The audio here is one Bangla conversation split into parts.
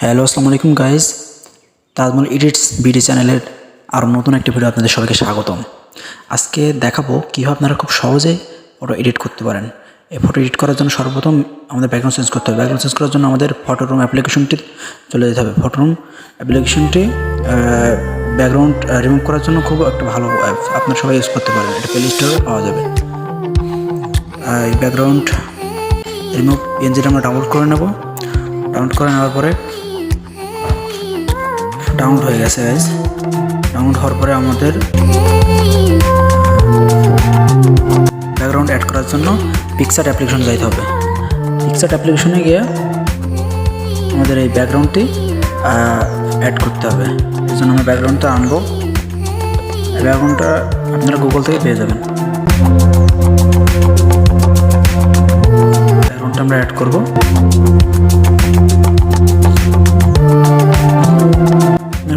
হ্যালো আসসালামু আলাইকুম গাইজ, তাজমল এডিটস বিডি চ্যানেলের আরও নতুন একটি ভিডিও আপনাদের সবাইকে স্বাগতম। আজকে দেখাবো কীভাবে আপনারা খুব সহজে ফটো এডিট করতে পারেন। এই ফটো এডিট করার জন্য সর্বপ্রথম আমাদের ব্যাকগ্রাউন্ড চেঞ্জ করতে হবে। ব্যাকগ্রাউন্ড চেঞ্জ করার জন্য আমাদের ফটোরুম অ্যাপ্লিকেশনটি চলে যেতে হবে। ফটোরুম অ্যাপ্লিকেশনটি ব্যাকগ্রাউন্ড রিমুভ করার জন্য খুব একটা ভালো অ্যাপ, আপনারা সবাই ইউজ করতে পারেন। এটা প্লে স্টোরে পাওয়া যাবে। এই ব্যাকগ্রাউন্ড রিমুভ পিএনজিটা আমরা ডাউনলোড করে নেব। ডাউনলোড করে নেওয়ার পরে ডাউনলোড হয়ে গেছে গাইজ। ডাউনলোড হওয়ার পরে আমাদের ব্যাকগ্রাউন্ড অ্যাড করার জন্য পিক্সার্ট অ্যাপ্লিকেশন যাইতে হবে। পিক্সার্ট অ্যাপ্লিকেশনে গিয়ে আমাদের এই ব্যাকগ্রাউন্ডটি অ্যাড করতে হবে। এই জন্য আমরা ব্যাকগ্রাউন্ডটা আনবো। এই ব্যাকগ্রাউন্ডটা আপনারা গুগল থেকে পেয়ে যাবেন। ব্যাকগ্রাউন্ডটা আমরা অ্যাড করবো।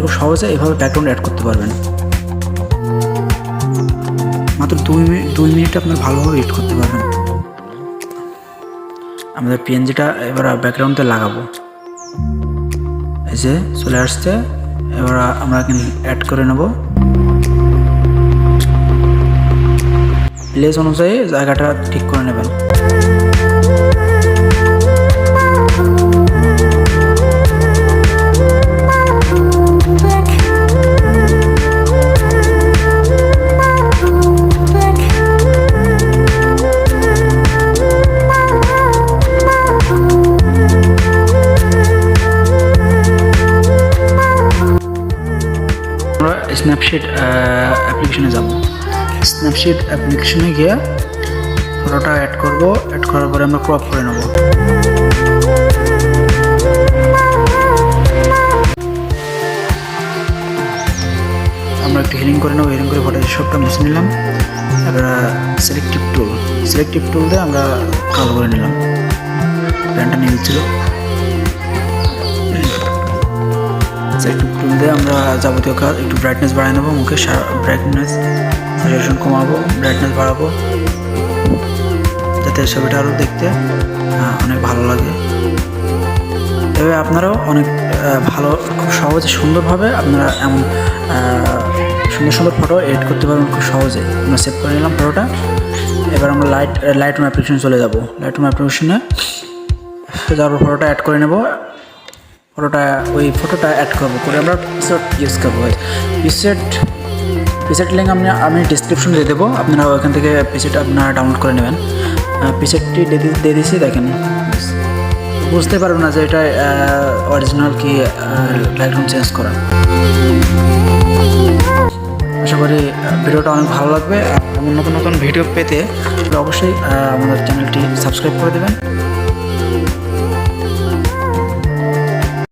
খুব সহজে এভাবে ব্যাকগ্রাউন্ড অ্যাড করতে পারবেন। মাত্র 2 মিনিটে আপনারা ভালোভাবে এডিট করতে পারবেন। আমাদের পিএনজিটা এবার ব্যাকগ্রাউন্ডে লাগাবো। এই যে চলে আসছে। এবার আমরা অ্যাড করে নেব। প্লেস অনুযায়ী জায়গাটা ঠিক করে নেবেন। স্ন্যাপশিট অ্যাপ্লিকেশনে যাব। স্ন্যাপশিট অ্যাপ্লিকেশনে গিয়ে ফটোটা অ্যাড করব। অ্যাড করার পরে আমরা ক্রপ করে নেব। আমরা একটু হিলিং করে নেব। হিলিং করে ফটো সবটা মুছে নিলাম। এবার সিলেক্টিভ টুল দিয়ে আমরা কালো করে নিলাম। প্যান্টটা নিয়ে দিচ্ছিল। সিলেক্টিভ টুল দিয়ে আমরা যাবতীয় কাজ একটু ব্রাইটনেস বাড়াই নেবো। মুখে ব্রাইটনেস স্যাচুরেশন কমাবো, ব্রাইটনেস বাড়াবো, যাতে ছবিটা আরও দেখতে অনেক ভালো লাগে। এভাবে আপনারাও অনেক ভালো, খুব সহজে সুন্দরভাবে আপনারা এমন সুন্দর ফটো এডিট করতে পারবেন খুব সহজে। আমরা সেভ করে নিলাম ফটোটা। এবার আমরা লাইটরুম অ্যাপ্লিকেশনে চলে যাব। লাইটরুম অ্যাপ্লিকেশনে যাওয়ার পর ফটোটা অ্যাড করে নেব। ফটোটা অ্যাড করবো করে আমরা পিক্সার্ট ইউজ করবো। পিক্সার্ট লিঙ্ক আমি ডিসক্রিপশনে দিয়ে দেবো। আপনারা ওখান থেকে পিক্সার্ট আপনারা ডাউনলোড করে নেবেন। পিক্সার্টটি দিয়ে দিয়েছি, দেখেন বুঝতে পারবেন না যে এটা অরিজিনাল কি লাইটরুম চেঞ্জ করা। আশা করি ভিডিওটা অনেক ভালো লাগবে। এমন নতুন ভিডিও পেতে অবশ্যই আমাদের চ্যানেলটি সাবস্ক্রাইব করে দেবেন।